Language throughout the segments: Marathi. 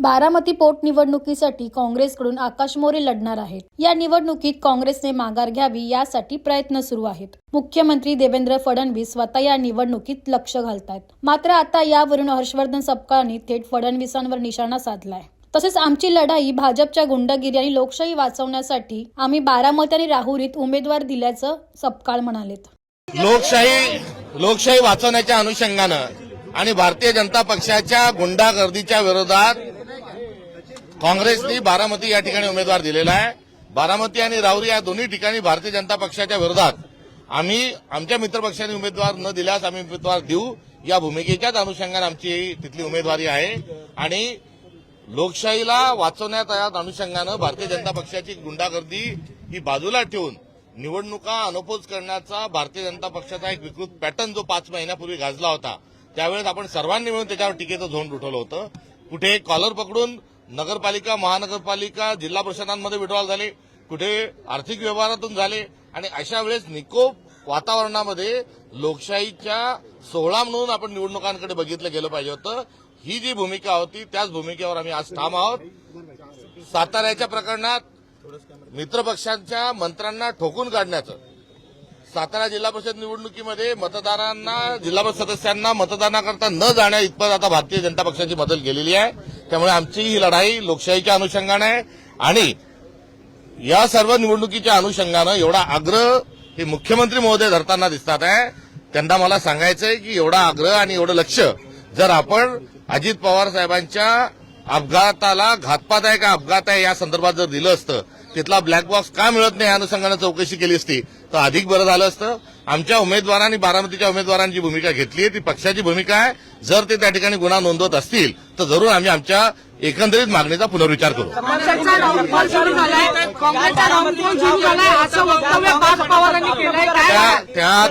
बारामती पोटनिवडणुकीसाठी काँग्रेसकडून आकाश मोरे लढणार आहेत। या निवडणुकीत काँग्रेसने माघार घ्यावी यासाठी प्रयत्न सुरू आहेत। मुख्यमंत्री देवेंद्र फडणवीस स्वतः या निवडणुकीत लक्ष घालतायत। मात्र आता यावरून हर्षवर्धन सपकाळांनी थेट फडणवीसांवर निशाणा साधलाय। तसेच आमची लढाई भाजपच्या गुंडगिरी आणि लोकशाही वाचवण्यासाठी आम्ही बारामती आणि राहुरीत उमेदवार दिल्याचं सपकाळ म्हणालेत। लोकशाही वाचवण्याच्या अनुषंगानं आणि भारतीय जनता पक्षाच्या गुंडागर्दीच्या विरोधात काँग्रेसने बारामती या ठिकाणी उमेदवार दिलेला आहे। बारामती आणि राहुरी या दोन्ही ठिकाणी भारतीय जनता पक्षाच्या विरोधात आम्ही आमच्या मित्रपक्षांनी उमेदवार न दिल्यास आम्ही उमेदवार देऊ या भूमिकेच्याच अनुषंगाने आमची तिथली उमेदवारी आहे। आणि लोकशाहीला वाचवण्याच्या अनुषंगानं भारतीय जनता पक्षाची गुंडागर्दी ही बाजूला ठेवून निवडणुका अनपोज करण्याचा भारतीय जनता पक्षाचा एक विकृत पॅटर्न जो 5 महिन्यापूर्वी गाजला होता, त्यावेळेस आपण सर्वांनी मिळून त्याच्यावर टीकेचं झोन उठवलं होतं। कुठे कॉलर पकडून नगरपालिका, महानगरपालिका, जिल्हा परिषदांमध्ये विड्रॉल झाले, कुठे आर्थिक व्यवहारातून झाले आणि अशा वेळेस निकोप वातावरणामध्ये लोकशाहीच्या सोहळा म्हणून आपण निवडणुकांकडे बघितलं गेलं पाहिजे होतं। ही जी भूमिका होती त्याच भूमिकेवर आम्ही आज ठाम आहोत। साताऱ्याच्या प्रकरणात मित्रपक्षांच्या मंत्र्यांना ठोकून काढण्याचं, सातारा जिल्हा परिषद निवडणुकीमध्ये मतदारांना, जिल्हा परिषद सदस्यांना मतदानाकरता न जाण्या इतपत आता भारतीय जनता पक्षाची बदल गेलेली आहे। त्यामुळे आमची ही लढाई लोकशाहीच्या अनुषंगाने आहे आणि या सर्व निवडणुकीच्या अनुषंगानं एवढा आग्रह हे मुख्यमंत्री महोदय धरताना दिसतात आहे। त्यांना मला सांगायचंय की एवढा आग्रह आणि एवढं लक्ष जर आपण अजित पवार साहेबांच्या अपघाताला घातपात आहे का अपघात आहे या संदर्भात जर दिलं असतं, तिथला ब्लॅक बॉक्स का मिळत नाही या अनुषंगाने चौकशी केली असती तर अधिक बरं झालं असतं। आमच्या उमेदवारांनी, बारामतीच्या उमेदवारांची भूमिका घेतली आहे ती पक्षाची भूमिका आहे। जर ते त्या ठिकाणी गुन्हा नोंदवत असतील तर जरूर आम्ही आमच्या एकंदरीत मागणीचा पुनर्विचार करू।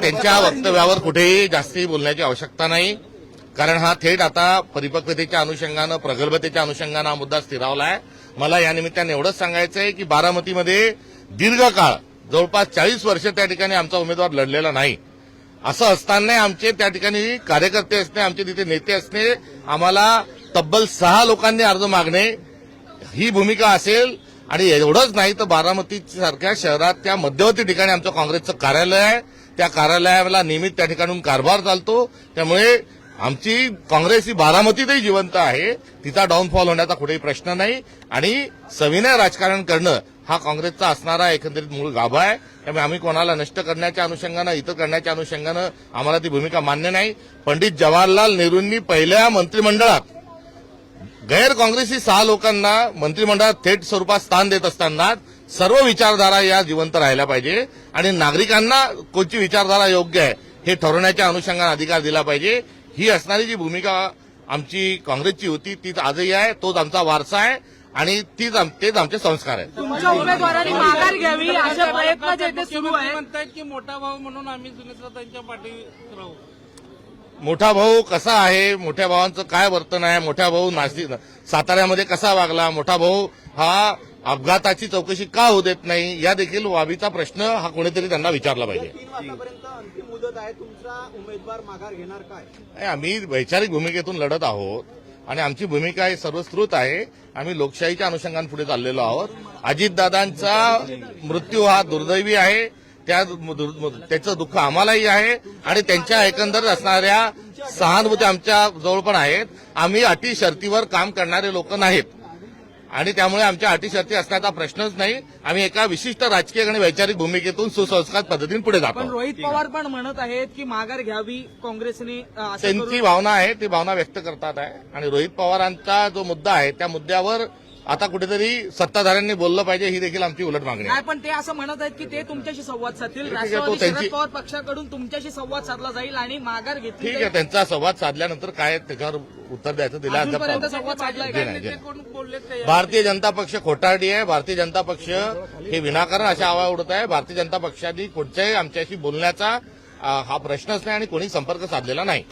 त्यांच्या वक्तव्यावर कुठेही जास्ती बोलण्याची आवश्यकता नाही, कारण हा थेट आता परिपक्वतेच्या अनुषंगानं, प्रगल्भतेच्या अनुषंगानं हा मुद्दा स्थिरावला आहे। मला या निमित्ताने एवढंच सांगायचं आहे की बारामतीमध्ये दीर्घकाळ जवळपास 40 वर्ष त्या ठिकाणी आमचा उमेदवार लढलेला नाही। असं असताना आमचे त्या ठिकाणी कार्यकर्ते असणे, आमचे तिथे नेते असणे, आम्हाला तब्बल 6 लोकांनी अर्ज मागणे ही भूमिका असेल। आणि एवढंच नाही तर बारामती सारख्या शहरात त्या मध्यवर्ती ठिकाणी आमचं काँग्रेसचं कार्यालय आहे, त्या कार्यालयाला नियमित त्या ठिकाणून कारभार चालतो। त्यामुळे आमची काँग्रेस ही बारामतीतही जिवंत आहे, तिचा डाऊनफॉल होण्याचा कुठेही प्रश्न नाही। आणि सविनय राजकारण करणं हा काँग्रेसचा असणारा एकंदरीत मूळ गाभा आहे। त्यामुळे आम्ही कोणाला नष्ट करण्याच्या अनुषंगानं, इतर करण्याच्या अनुषंगानं आम्हाला ती भूमिका मान्य नाही। पंडित जवाहरलाल नेहरूंनी पहिल्या मंत्रिमंडळात गैर काँग्रेसी 6 लोकांना मंत्रिमंडळात थेट स्वरूपात स्थान देत असताना सर्व विचारधारा या जिवंत राहिल्या पाहिजे आणि नागरिकांना कोणती विचारधारा योग्य आहे हे ठरवण्याच्या अनुषंगाने अधिकार दिला पाहिजे। ही असणारी जी भूमिका आमची काँग्रेसची होती तीच आजही आहे, तोच आमचा वारसा आहे आणि तेच आमचे संस्कार आहेत। तुमच्या उमेदवारांनी माघार घ्यावी अशा प्रयत्न जे सुरू आहे, म्हणतात की मोठा भाऊ म्हणून आम्ही सुनेत्राताईंच्या पाठीवर राहू। मोठा भाऊ कसा आहे, मोठ्या भावांचं काय वर्तन आहे, मोठा भाऊ साताऱ्यामध्ये कसा वागला, मोठा भाऊ हा अपघाताची चौकशी का होऊ देत नाही, या देखील बाबीचा प्रश्न हा कोणीतरी त्यांना विचारला पाहिजे। अंतिम मुदत आहे, तुमचा उमेदवार माघार घेणार काय? आम्ही वैचारिक भूमिकेतून लढत आहोत आणि आमची भूमिका ही सर्वस्कृत आहे। आम्ही लोकशाहीच्या अनुषंगाने पुढे चाललेलो आहोत। अजितदादांचा मृत्यू हा दुर्दैवी आहे, त्याचं दुःख आम्हालाही आहे आणि त्यांच्या एकंदर असणाऱ्या सहानुभूती आमच्या जवळ पण आहेत। आम्ही अटी शर्तीवर काम करणारे लोक नाहीत आणि त्यामुळे आमच्या अटी शर्ती असण्याचा प्रश्नच नाही। आम्ही एका विशिष्ट राजकीय आणि वैचारिक भूमिकेतून सुसंस्कार पद्धतीने पुढे जातो। पण रोहित पवार पण म्हणत आहेत की माघार घ्यावी काँग्रेसने, त्यांची भावना आहे, ती भावना व्यक्त करतात आहे। आणि रोहित पवारांचा जो मुद्दा आहे त्या मुद्द्यावर आता कुठेतरी सत्ताधाऱ्यांनी बोललं पाहिजे, ही देखील आमची उलट मागणी आहे। पण ते असं म्हणत आहेत की ते तुमच्याशी संवाद साधतील, ठीक आहे, राष्ट्रवादी त्यांची- शरद पवार पक्षाकडून तुमच्याशी संवाद साधला जाईल आणि माघार घेतली ठीक आहे, त्यांचा संवाद साधल्यानंतर काय त्याच्यावर उत्तर द्यायचं दिलं अजूनपर्यंत संवाद साधलाय का? नाही। कोण बोललेत का? भारतीय जनता पक्ष खोटारडी आहे। भारतीय जनता पक्ष हे विनाकारण अशा आवाज उडत आहे। भारतीय जनता पक्षाने कोणत्याही आमच्याशी बोलण्याचा हा प्रश्नच नाही आणि कोणी संपर्क साधलेला नाही।